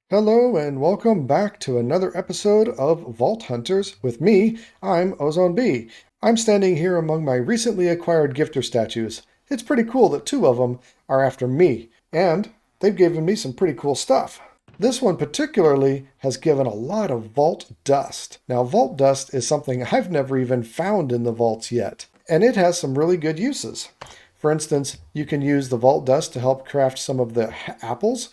Hello and welcome back to another episode of Vault Hunters with me. I'm OzoneB. I'm standing here among my recently acquired gifter statues. It's pretty cool that two of them are after me, and they've given me some pretty cool stuff. This one particularly has given a lot of vault dust. Now, vault dust is something I've never even found in the vaults yet, and it has some really good uses. For instance, you can use the vault dust to help craft some of the apples.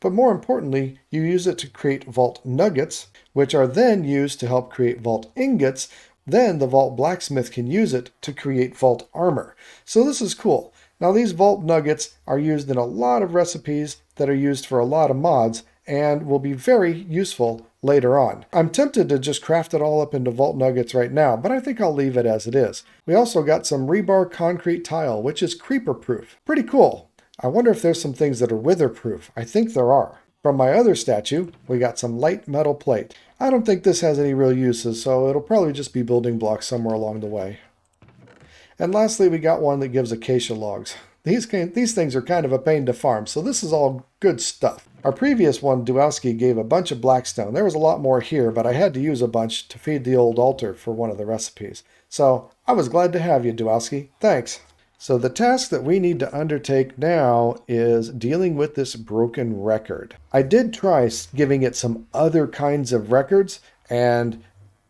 But more importantly, you use it to create vault nuggets, which are then used to help create vault ingots. Then the vault blacksmith can use it to create vault armor. So this is cool. Now these vault nuggets are used in a lot of recipes that are used for a lot of mods and will be very useful later on. I'm tempted to just craft it all up into vault nuggets right now, but I think I'll leave it as it is. We also got some rebar concrete tile, which is creeper proof. Pretty cool. I wonder if there's some things that are wither-proof. I think there are. From my other statue, we got some light metal plate. I don't think this has any real uses, so it'll probably just be building blocks somewhere along the way. And lastly, we got one that gives acacia logs. These things are kind of a pain to farm, so this is all good stuff. Our previous one, Dwowski, gave a bunch of blackstone. There was a lot more here, but I had to use a bunch to feed the old altar for one of the recipes. So I was glad to have you, Dwowski. Thanks. So the task that we need to undertake now is dealing with this broken record. I did try giving it some other kinds of records, and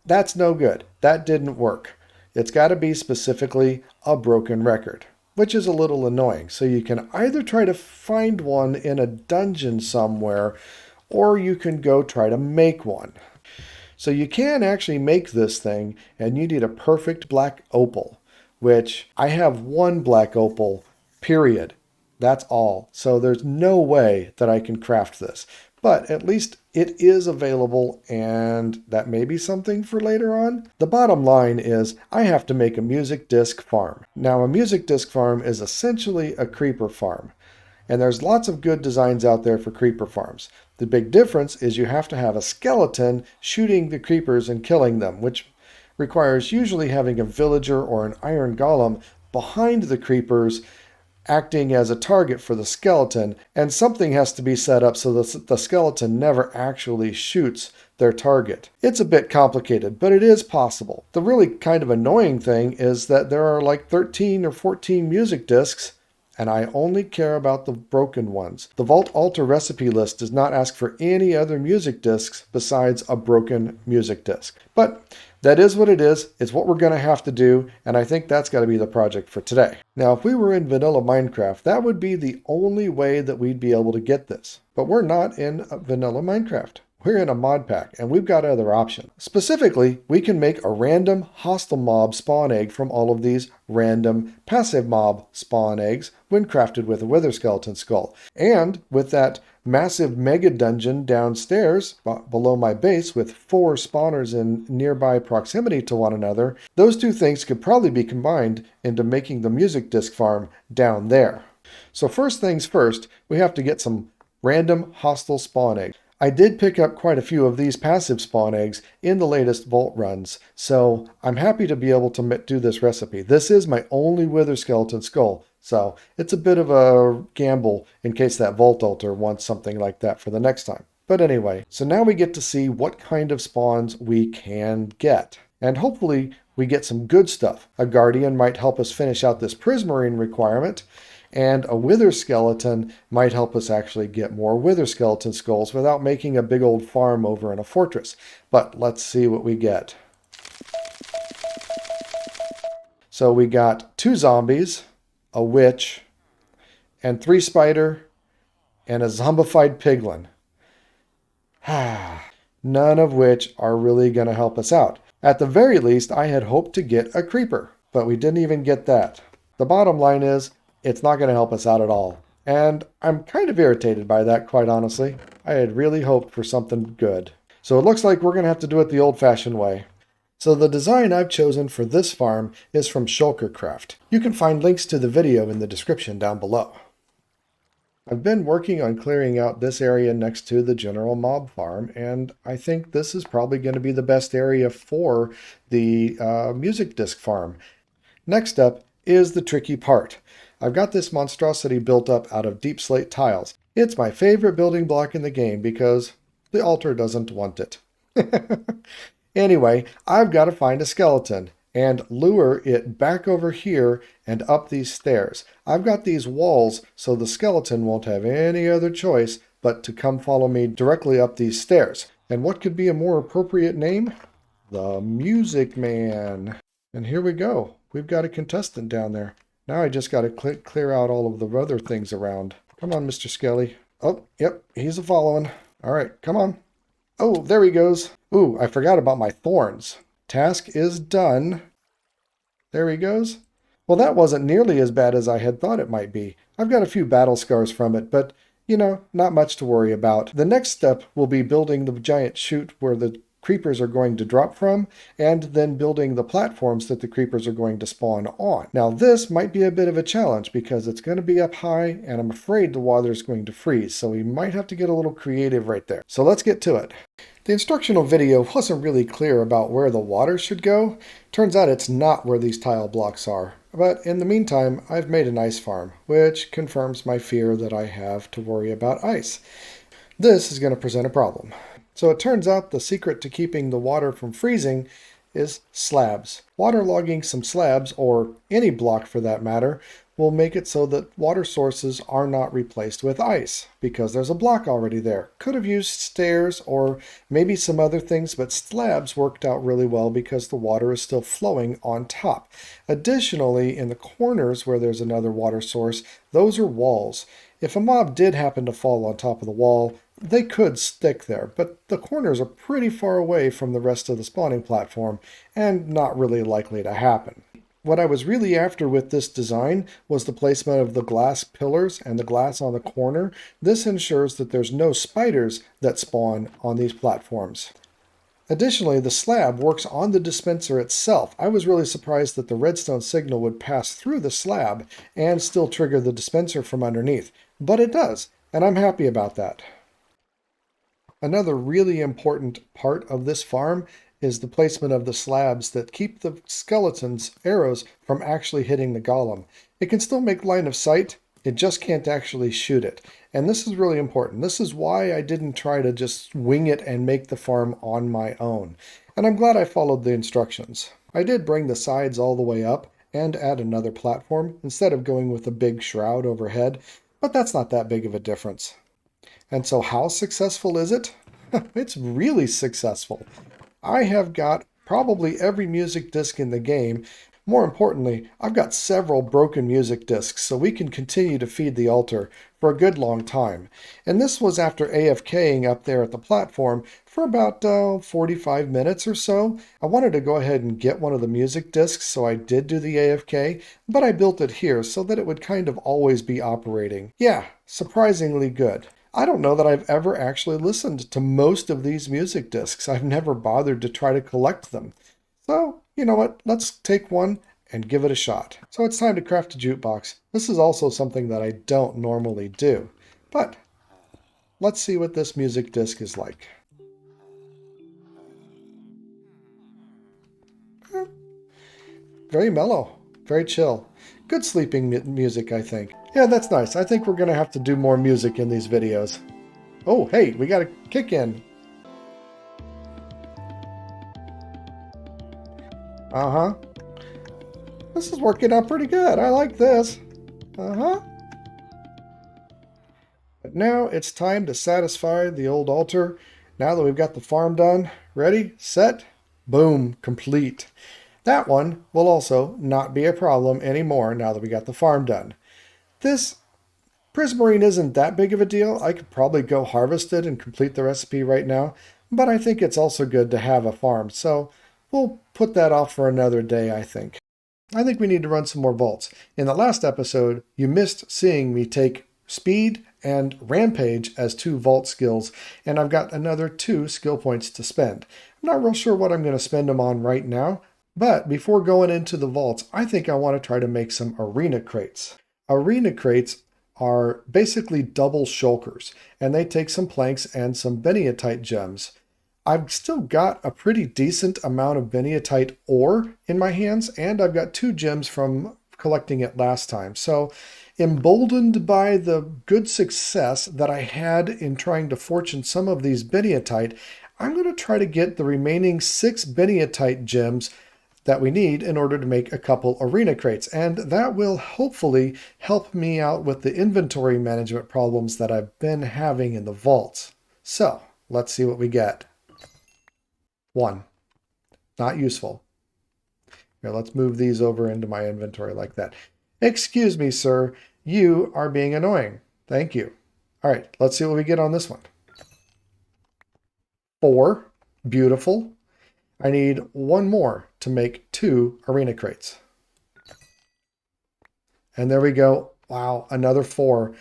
that's no good. That didn't work. It's got to be specifically a broken record, which is a little annoying. So you can either try to find one in a dungeon somewhere, or you can go try to make one. So you can actually make this thing, and you need a perfect black opal, which I have one black opal, period. That's all. So there's no way that I can craft this. But at least it is available, and that may be something for later on. The bottom line is I have to make a music disc farm. Now, a music disc farm is essentially a creeper farm. And there's lots of good designs out there for creeper farms. The big difference is you have to have a skeleton shooting the creepers and killing them, which requires usually having a villager or an iron golem behind the creepers acting as a target for the skeleton, and something has to be set up so that the skeleton never actually shoots their target. It's a bit complicated, but it is possible. The really kind of annoying thing is that there are like 13 or 14 music discs, and I only care about the broken ones. The Vault Altar recipe list does not ask for any other music discs besides a broken music disc. But that is what it is. It's what we're going to have to do, and I think that's got to be the project for today. Now, if we were in vanilla Minecraft, that would be the only way that we'd be able to get this. But we're not in vanilla Minecraft. We're in a mod pack, and we've got other options. Specifically, we can make a random hostile mob spawn egg from all of these random passive mob spawn eggs when crafted with a wither skeleton skull. And with that massive mega dungeon downstairs below my base with 4 spawners in nearby proximity to one another, those two things could probably be combined into making the music disc farm down there. So first things first, we have to get some random hostile spawn eggs. I did pick up quite a few of these passive spawn eggs in the latest vault runs, so I'm happy to be able to do this recipe. This is my only wither skeleton skull, so it's a bit of a gamble in case that vault altar wants something like that for the next time. But anyway, so now we get to see what kind of spawns we can get. And hopefully we get some good stuff. A guardian might help us finish out this prismarine requirement, and a wither skeleton might help us actually get more wither skeleton skulls without making a big old farm over in a fortress. But let's see what we get. So we got 2 zombies, a witch, and 3 spider, and a zombified piglin. None of which are really going to help us out. At the very least, I had hoped to get a creeper, but we didn't even get that. The bottom line is, it's not going to help us out at all. And I'm kind of irritated by that, quite honestly. I had really hoped for something good. So it looks like we're going to have to do it the old-fashioned way. So the design I've chosen for this farm is from Shulkercraft. You can find links to the video in the description down below. I've been working on clearing out this area next to the general mob farm, and I think this is probably going to be the best area for the music disc farm. Next up is the tricky part. I've got this monstrosity built up out of deep slate tiles. It's my favorite building block in the game because the altar doesn't want it. Anyway, I've got to find a skeleton and lure it back over here and up these stairs. I've got these walls so the skeleton won't have any other choice but to come follow me directly up these stairs. And what could be a more appropriate name? The Music Man. And here we go. We've got a contestant down there. Now I just got to clear out all of the other things around. Come on, Mr. Skelly. Oh, yep, he's a-following. All right, come on. Oh, there he goes. Ooh, I forgot about my thorns. Task is done. There he goes. Well, that wasn't nearly as bad as I had thought it might be. I've got a few battle scars from it, but, not much to worry about. The next step will be building the giant chute where the creepers are going to drop from, and then building the platforms that the creepers are going to spawn on. Now, this might be a bit of a challenge because it's going to be up high, and I'm afraid the water is going to freeze, so we might have to get a little creative right there. So let's get to it. The instructional video wasn't really clear about where the water should go. Turns out it's not where these tile blocks are. But in the meantime, I've made an ice farm, which confirms my fear that I have to worry about ice. This is going to present a problem. So it turns out the secret to keeping the water from freezing is slabs. Waterlogging some slabs, or any block for that matter, will make it so that water sources are not replaced with ice because there's a block already there. Could have used stairs or maybe some other things, but slabs worked out really well because the water is still flowing on top. Additionally, in the corners where there's another water source, those are walls. If a mob did happen to fall on top of the wall, they could stick there, but the corners are pretty far away from the rest of the spawning platform and not really likely to happen. What I was really after with this design was the placement of the glass pillars and the glass on the corner. This ensures that there's no spiders that spawn on these platforms. Additionally, the slab works on the dispenser itself. I was really surprised that the redstone signal would pass through the slab and still trigger the dispenser from underneath, but it does, and I'm happy about that. Another really important part of this farm is the placement of the slabs that keep the skeleton's arrows from actually hitting the golem. It can still make line of sight, it just can't actually shoot it. And this is really important. This is why I didn't try to just wing it and make the farm on my own. And I'm glad I followed the instructions. I did bring the sides all the way up and add another platform instead of going with a big shroud overhead, but that's not that big of a difference. And so how successful is it? It's really successful. I have got probably every music disc in the game. More importantly, I've got several broken music discs, so we can continue to feed the altar for a good long time. And this was after AFKing up there at the platform for about 45 minutes or so. I wanted to go ahead and get one of the music discs, so I did do the AFK, but I built it here so that it would kind of always be operating. Yeah, surprisingly good. I don't know that I've ever actually listened to most of these music discs. I've never bothered to try to collect them. So, you know what? Let's take one and give it a shot. So it's time to craft a jukebox. This is also something that I don't normally do. But let's see what this music disc is like. Very mellow, very chill. Good sleeping music, I think. Yeah, that's nice. I think we're going to have to do more music in these videos. Oh, hey, we got a kick in. Uh-huh. This is working out pretty good. I like this. Uh-huh. But now it's time to satisfy the old altar. Now that we've got the farm done, ready, set, boom, complete. That one will also not be a problem anymore now that we got the farm done. This prismarine isn't that big of a deal. I could probably go harvest it and complete the recipe right now, but I think it's also good to have a farm, so we'll put that off for another day, I think. I think we need to run some more vaults. In the last episode, you missed seeing me take speed and rampage as 2 vault skills, and I've got another 2 skill points to spend. I'm not real sure what I'm going to spend them on right now, but before going into the vaults, I think I want to try to make some arena crates. Arena crates are basically double shulkers, and they take some planks and some beniatite gems. I've still got a pretty decent amount of beniatite ore in my hands, and I've got 2 gems from collecting it last time. So, emboldened by the good success that I had in trying to fortune some of these beniatite, I'm going to try to get the remaining 6 beniatite gems that we need in order to make a couple arena crates. And that will hopefully help me out with the inventory management problems that I've been having in the vaults. So, let's see what we get. 1. Not useful. Here, let's move these over into my inventory like that. Excuse me, sir. You are being annoying. Thank you. All right, let's see what we get on this one. 4. Beautiful. I need 1 more to make 2 arena crates. And there we go. Wow, another 4.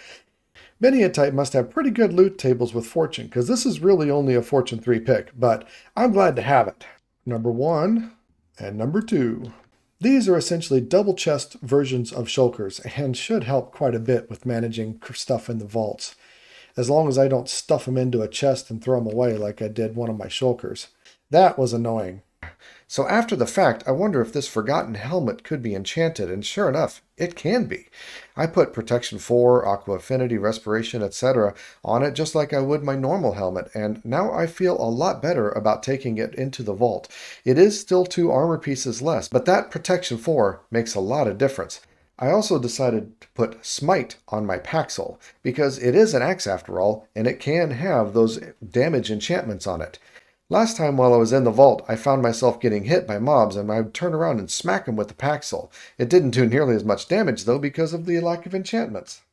Beniatite must have pretty good loot tables with fortune, because this is really only a fortune 3 pick, but I'm glad to have it. Number 1 and number 2. These are essentially double chest versions of shulkers and should help quite a bit with managing stuff in the vaults, as long as I don't stuff them into a chest and throw them away like I did one of my shulkers. That was annoying. So after the fact, I wonder if this forgotten helmet could be enchanted, and sure enough, it can be. I put Protection 4, Aqua Affinity, Respiration, etc. on it just like I would my normal helmet, and now I feel a lot better about taking it into the vault. It is still 2 armor pieces less, but that Protection 4 makes a lot of difference. I also decided to put Smite on my Paxil, because it is an axe after all, and it can have those damage enchantments on it. Last time while I was in the vault, I found myself getting hit by mobs, and I would turn around and smack them with the Paxil. It didn't do nearly as much damage, though, because of the lack of enchantments.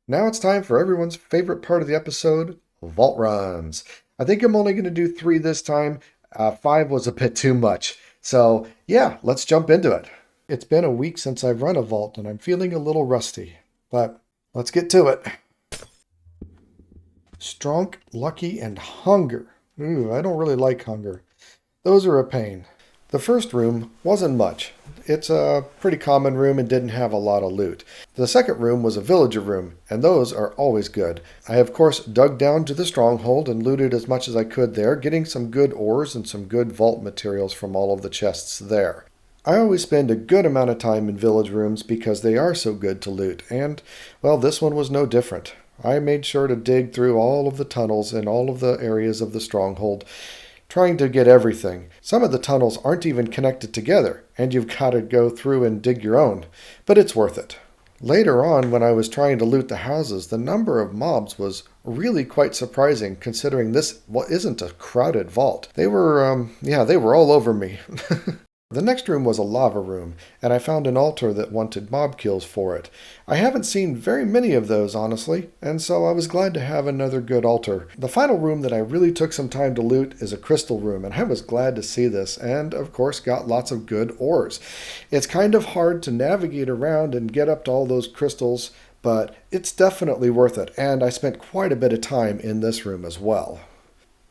Now it's time for everyone's favorite part of the episode, vault runs. I think I'm only going to do 3 this time. 5 was a bit too much. So, yeah, let's jump into it. It's been a week since I've run a vault, and I'm feeling a little rusty. But let's get to it. Strong, Lucky, and Hunger. Ooh, I don't really like hunger. Those are a pain. The first room wasn't much. It's a pretty common room and didn't have a lot of loot. The second room was a villager room, and those are always good. I, of course, dug down to the stronghold and looted as much as I could there, getting some good ores and some good vault materials from all of the chests there. I always spend a good amount of time in village rooms because they are so good to loot, and, well, this one was no different. I made sure to dig through all of the tunnels in all of the areas of the stronghold, trying to get everything. Some of the tunnels aren't even connected together, and you've got to go through and dig your own, but it's worth it. Later on, when I was trying to loot the houses, the number of mobs was really quite surprising, considering this isn't a crowded vault. They were, they were all over me. The next room was a lava room, and I found an altar that wanted mob kills for it. I haven't seen very many of those, honestly, and so I was glad to have another good altar. The final room that I really took some time to loot is a crystal room, and I was glad to see this, and of course got lots of good ores. It's kind of hard to navigate around and get up to all those crystals, but it's definitely worth it, and I spent quite a bit of time in this room as well.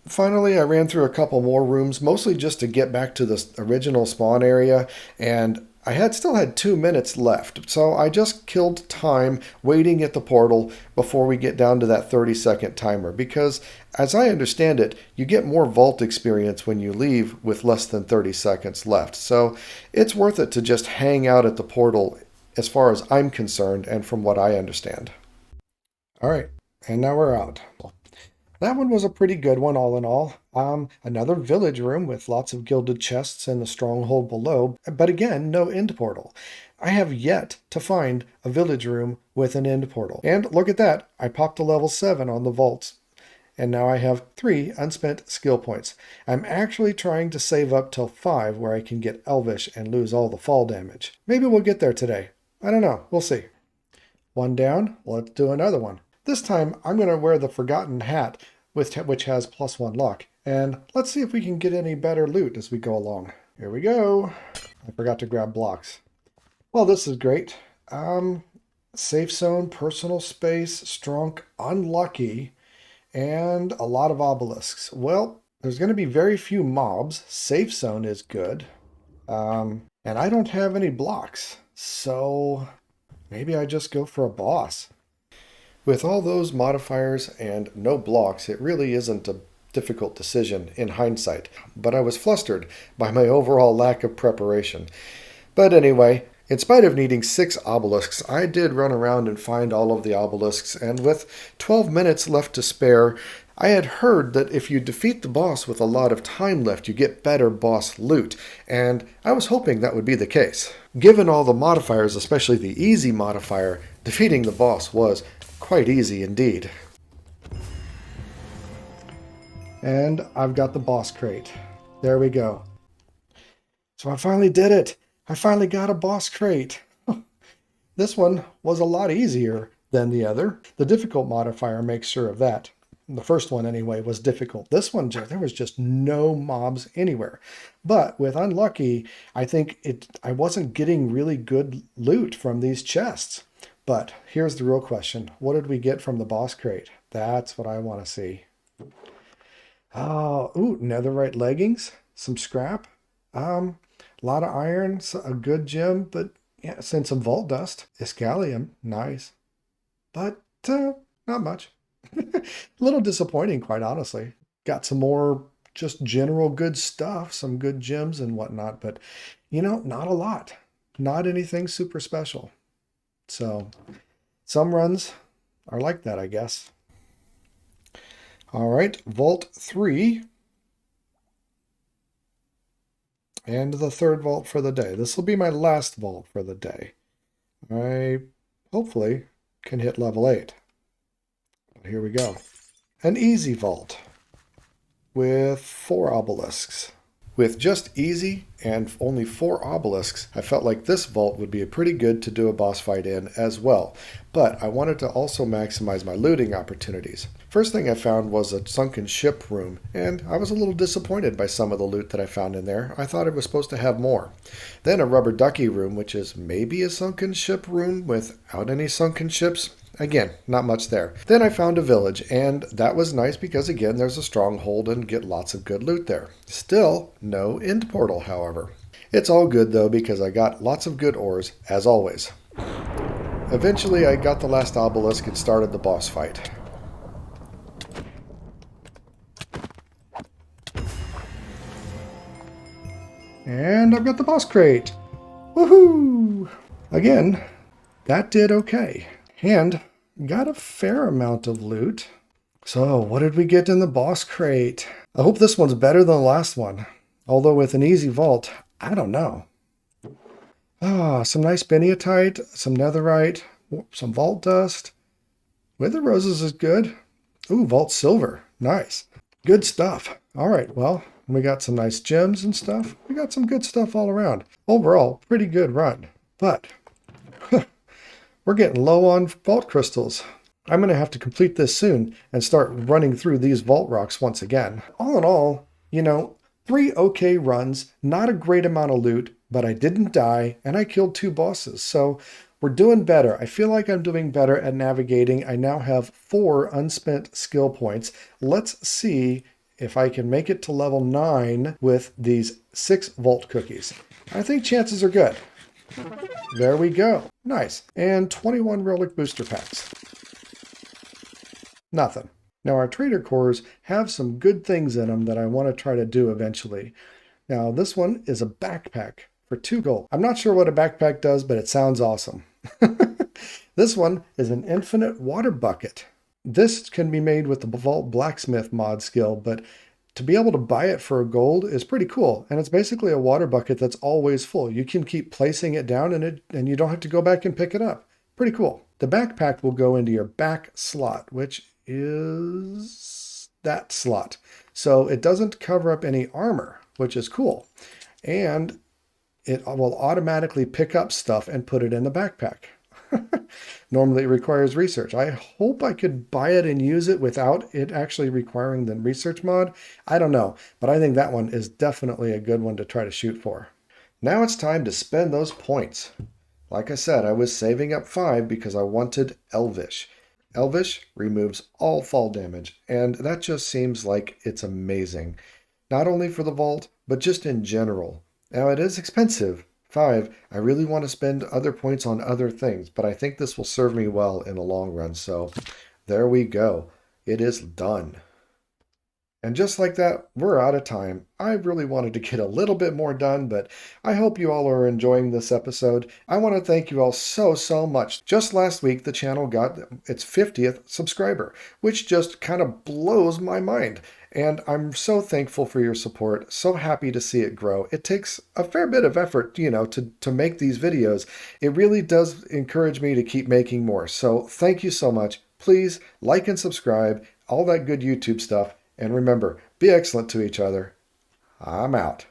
Finally, I ran through a couple more rooms, mostly just to get back to the original spawn area, and I still had 2 minutes left, so I just killed time waiting at the portal before we get down to that 30-second timer, because, as I understand it, you get more vault experience when you leave with less than 30 seconds left, so it's worth it to just hang out at the portal as far as I'm concerned and from what I understand. Alright, and now we're out. That one was a pretty good one, all in all. Another village room with lots of gilded chests in the stronghold below, but again, no end portal. I have yet to find a village room with an end portal. And look at that, I popped a level 7 on the vaults. And now I have 3 unspent skill points. I'm actually trying to save up till 5 where I can get Elvish and lose all the fall damage. Maybe we'll get there today. I don't know, we'll see. 1 down, let's do another one. This time, I'm going to wear the Forgotten Hat, which has +1 luck, and let's see if we can get any better loot as we go along. Here we go. I forgot to grab blocks. Well, this is great. Safe zone, personal space, strong, unlucky, and a lot of obelisks. Well, there's going to be very few mobs. Safe zone is good. And I don't have any blocks, so maybe I just go for a boss. With all those modifiers and no blocks, it really isn't a difficult decision in hindsight, but I was flustered by my overall lack of preparation. But anyway, In spite of needing 6 obelisks, I did run around and find all of the obelisks, and with 12 minutes left to spare, I had heard that if you defeat the boss with a lot of time left, you get better boss loot, and I was hoping that would be the case. Given all the modifiers, especially the easy modifier, defeating the boss was quite easy indeed. And I've got the boss crate. There we go. So I finally did it! I finally got a boss crate! This one was a lot easier than the other. The difficult modifier makes sure of that. The first one, anyway, was difficult. This one, there was just no mobs anywhere. But with Unlucky, I think I wasn't getting really good loot from these chests. But here's the real question. What did we get from the boss crate? That's what I want to see. Oh, ooh, netherite leggings, some scrap, a lot of iron, a good gem, but yeah, send some vault dust. Iscalium, nice. But not much. A little disappointing, quite honestly. Got some more just general good stuff, some good gems and whatnot, but not a lot. Not anything super special. So some runs are like that, I guess. All right, Vault 3. And the third vault for the day. This will be my last vault for the day. I hopefully can hit level 8. Here we go. An easy vault with 4 obelisks. With just easy and only 4 obelisks, I felt like this vault would be pretty good to do a boss fight in as well. But I wanted to also maximize my looting opportunities. First thing I found was a sunken ship room, and I was a little disappointed by some of the loot that I found in there. I thought it was supposed to have more. Then a rubber ducky room, which is maybe a sunken ship room without any sunken ships. Again, not much there. Then I found a village, and that was nice because, again, there's a stronghold and get lots of good loot there. Still, no end portal, however. It's all good, though, because I got lots of good ores, as always. Eventually, I got the last obelisk and started the boss fight. And I've got the boss crate. Woohoo! Again, that did okay. And got a fair amount of loot. So what did we get in the boss crate? I hope this one's better than the last one. Although with an easy vault, I don't know. Some nice beniatite, some netherite, some vault dust. Wither roses is good. Ooh, vault silver. Nice. Good stuff. All right, well, we got some nice gems and stuff. We got some good stuff all around. Overall, pretty good run. But we're getting low on vault crystals. I'm going to have to complete this soon and start running through these vault rocks once again. All in all, 3 okay runs, not a great amount of loot, but I didn't die and I killed 2 bosses. So we're doing better. I feel like I'm doing better at navigating. I now have 4 unspent skill points. Let's see if I can make it to level 9 with these 6 vault cookies. I think chances are good. There we go. Nice. And 21 relic booster packs. Nothing. Now our trader cores have some good things in them that I want to try to do eventually. Now this one is a backpack for 2 gold. I'm not sure what a backpack does, but it sounds awesome. This one is an infinite water bucket. This can be made with the Vault Blacksmith mod skill, but to be able to buy it for a gold is pretty cool. And it's basically a water bucket that's always full. You can keep placing it down and you don't have to go back and pick it up. Pretty cool. The backpack will go into your back slot, which is that slot. So it doesn't cover up any armor, which is cool. And it will automatically pick up stuff and put it in the backpack. Normally it requires research. I hope I could buy it and use it without it actually requiring the research mod. I don't know, but I think that one is definitely a good one to try to shoot for. Now it's time to spend those points. Like I said, I was saving up 5 because I wanted Elvish. Elvish removes all fall damage, and that just seems like it's amazing. Not only for the vault, but just in general. Now it is expensive. 5, I really want to spend other points on other things, but I think this will serve me well in the long run. So there we go. It is done. And just like that, we're out of time. I really wanted to get a little bit more done, but I hope you all are enjoying this episode. I want to thank you all so much. Just last week, the channel got its 50th subscriber, which just kind of blows my mind. And I'm so thankful for your support, so happy to see it grow. It takes a fair bit of effort, to make these videos. It really does encourage me to keep making more. So thank you so much. Please like and subscribe, all that good YouTube stuff. And remember, be excellent to each other. I'm out.